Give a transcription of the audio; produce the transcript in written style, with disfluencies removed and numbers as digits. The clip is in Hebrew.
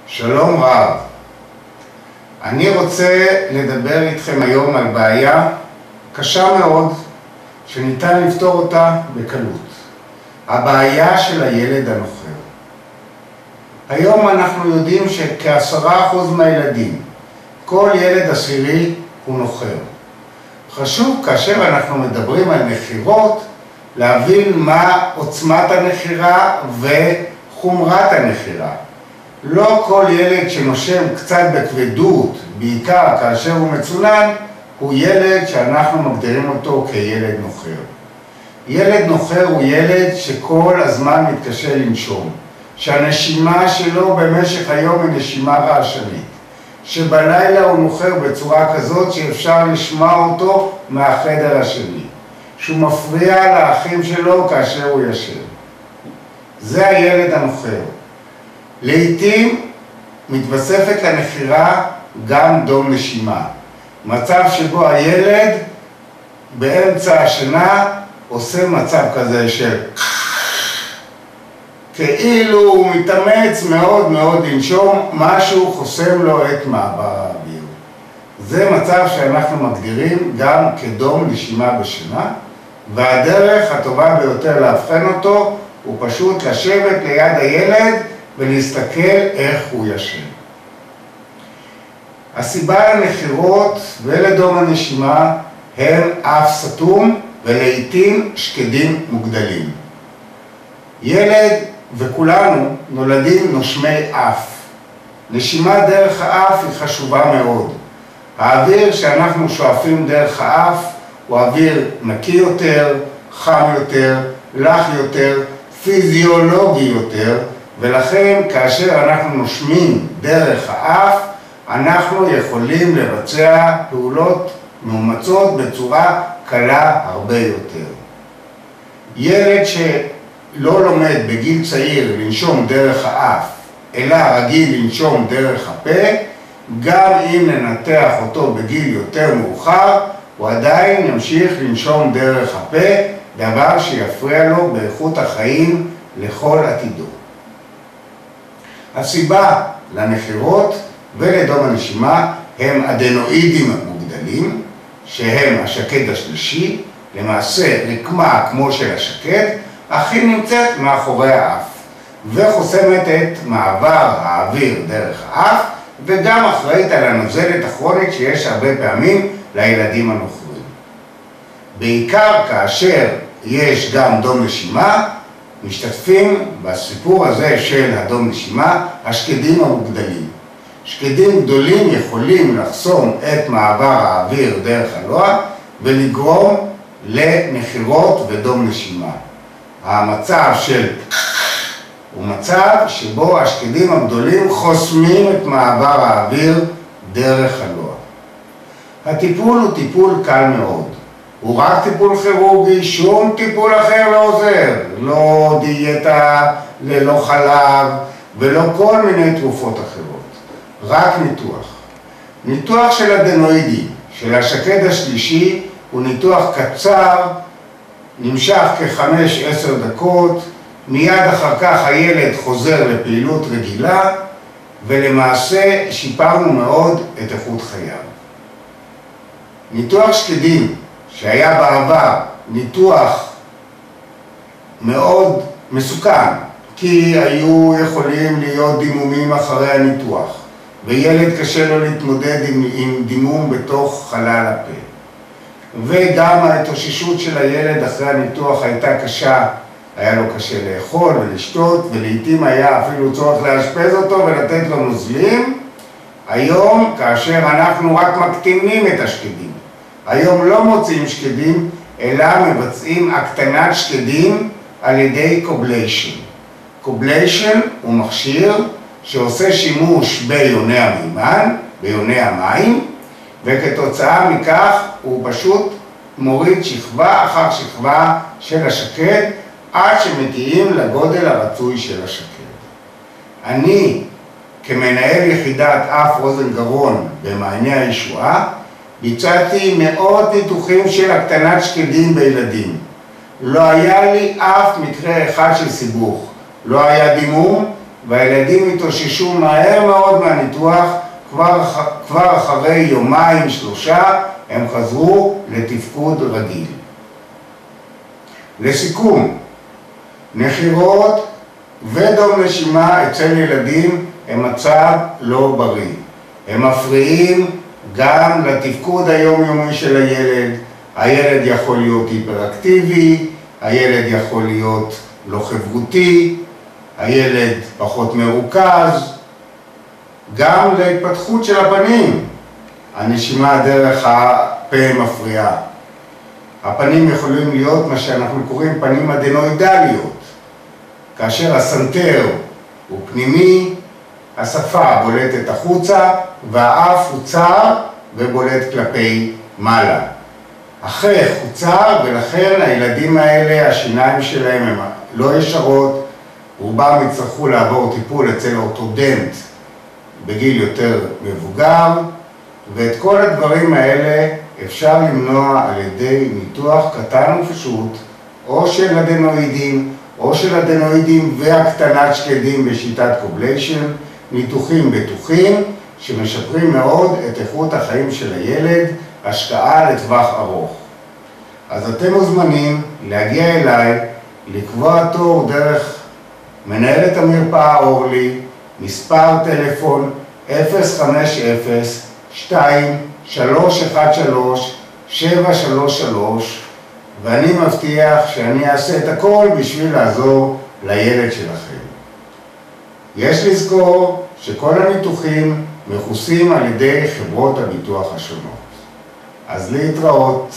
שלום רב. אני רוצה לדבר איתכם היום על בעיה קשה מאוד שניתן לפתור אותה בקלות. הבעיה של הילד הנוחר. היום אנחנו יודעים שכ10% מהילדים, כל ילד עשירי הוא נוחר. חשוב כאשר אנחנו מדברים על נחירות להבין מה עוצמת הנחירה וחומרת הנחירה. לא כל ילד שנושם קצת בכבדות, בעיקר כאשר הוא מצונן, הוא ילד שאנחנו מגדירים אותו כילד נוחר. ילד נוחר הוא ילד שכל הזמן מתקשה לנשום, שהנשימה שלו במשך היום היא נשימה רעשנית, שבלילה הוא נוחר בצורה כזאת שאפשר לשמוע אותו מהחדר השני, שהוא מפריע לאחים שלו כאשר הוא ישן. זה הילד הנוחר. לעתים מתווספת לנחירה גם דום נשימה, מצב שבו הילד באמצע השינה עושה מצב כזה של כאילו הוא מתאמץ מאוד מאוד לנשום, משהו חוסם לו את מעבר האוויר. זה מצב שאנחנו מגדירים גם כדום נשימה בשינה, והדרך הטובה ביותר להבחן אותו הוא פשוט לשבת ליד הילד ולהסתכל איך הוא ישן. הסיבה לנחירות ולדום הנשימה הם אף סתום ולעיתים שקדים מוגדלים. ילד וכולנו נולדים נושמי אף. נשימה דרך האף היא חשובה מאוד. האוויר שאנחנו שואפים דרך האף הוא אוויר נקי יותר, חם יותר, לח יותר, פיזיולוגי יותר, ולכן כאשר אנחנו נושמים דרך האף, אנחנו יכולים לבצע פעולות מאומצות בצורה קלה הרבה יותר. ילד שלא לומד בגיל צעיר לנשום דרך האף, אלא רגיל לנשום דרך הפה, גם אם ננתח אותו בגיל יותר מאוחר, הוא עדיין ימשיך לנשום דרך הפה, דבר שיפריע לו באיכות החיים לכל עתידו. הסיבה לנחירות ולדום הנשימה הם אדנואידים מוגדלים, שהם השקד השלישי, למעשה רקמה כמו של השקד, אך היא נמצאת מאחורי האף, וחוסמת את מעבר האוויר דרך האף, וגם אחראית על הנוזלת הכרונית שיש הרבה פעמים לילדים הנוחרים. בעיקר כאשר יש גם דום נשימה, משתתפים בסיפור הזה של הדום נשימה השקדים המוגדלים. שקדים גדולים יכולים לחסום את מעבר האוויר דרך הלוע ולגרום לנחירות ודום נשימה. המצב של הוא מצב שבו השקדים הגדולים חוסמים את מעבר האוויר דרך הלוע. הטיפול הוא טיפול קל מאוד. הוא רק טיפול כירורגי, שום טיפול אחר לא עוזר. לא דיאטה, ללא חלב ולא כל מיני תרופות אחרות. רק ניתוח. ניתוח של אדנואידים, של השקד השלישי, הוא ניתוח קצר, נמשך כ5-10 דקות, מיד אחר כך הילד חוזר לפעילות רגילה, ולמעשה שיפרנו מאוד את איכות חייו. ניתוח שקדים, שהיה בעבר ניתוח מאוד מסוכן, כי היו יכולים להיות דימומים אחרי הניתוח, וילד קשה לו להתמודד עם דימום בתוך חלל הפה. וגם ההתאוששות של הילד אחרי הניתוח הייתה קשה, היה לו קשה לאכול ולשתות, ולעיתים היה אפילו צורך לאשפז אותו ולתת לו נוזלים. היום, כאשר אנחנו רק מקטינים את השקדים, היום לא מוצאים שקדים, אלא מבצעים הקטנת שקדים על ידי קובליישן. קובליישן הוא מכשיר שעושה שימוש ביוני המימן, ביוני המים, וכתוצאה מכך הוא פשוט מוריד שכבה אחר שכבה של השקד, עד שמגיעים לגודל הרצוי של השקד. אני, כמנהל יחידת אף אוזן גרון במעייני הישועה, ביצעתי מאות ניתוחים של הקטנת שקדים בילדים. לא היה לי אף מקרה אחד של סיבוך. לא היה דימום והילדים התאוששו מהר מאוד מהניתוח, כבר אחרי יומיים שלושה הם חזרו לתפקוד רגיל. לסיכום, נחירות ודום נשימה אצל ילדים הם מצב לא בריא. הם מפריעים גם לתפקוד היומיומי של הילד. הילד יכול להיות היפראקטיבי, הילד יכול להיות לא חברותי, הילד פחות מרוכז, גם להתפתחות של הפנים. הנשימה דרך הפה מפריעה. הפנים יכולים להיות מה שאנחנו קוראים פנים אדנואידליות. כאשר הסנטר הוא פנימי, השפה בולטת החוצה והאף הוא צר ובולט כלפי מעלה. החך הוא צר ולכן הילדים האלה, השיניים שלהם הן לא ישרות, רובם יצטרכו לעבור טיפול אצל אורתודנט בגיל יותר מבוגר, ואת כל הדברים האלה אפשר למנוע על ידי ניתוח קטן ופשוט, או של אדנואידים, או של אדנואידים והקטנת שקדים בשיטת קובליישן, ניתוחים בטוחים שמשפרים מאוד את איכות החיים של הילד, השקעה לטווח ארוך. אז אתם מוזמנים להגיע אליי, לקבוע תור דרך מנהלת המרפאה אורלי, מספר טלפון 050-2313-733, ואני מבטיח שאני אעשה את הכל בשביל לעזור לילד שלכם. יש לזכור שכל הניתוחים מכוסים על ידי חברות הביטוח השונות. אז להתראות.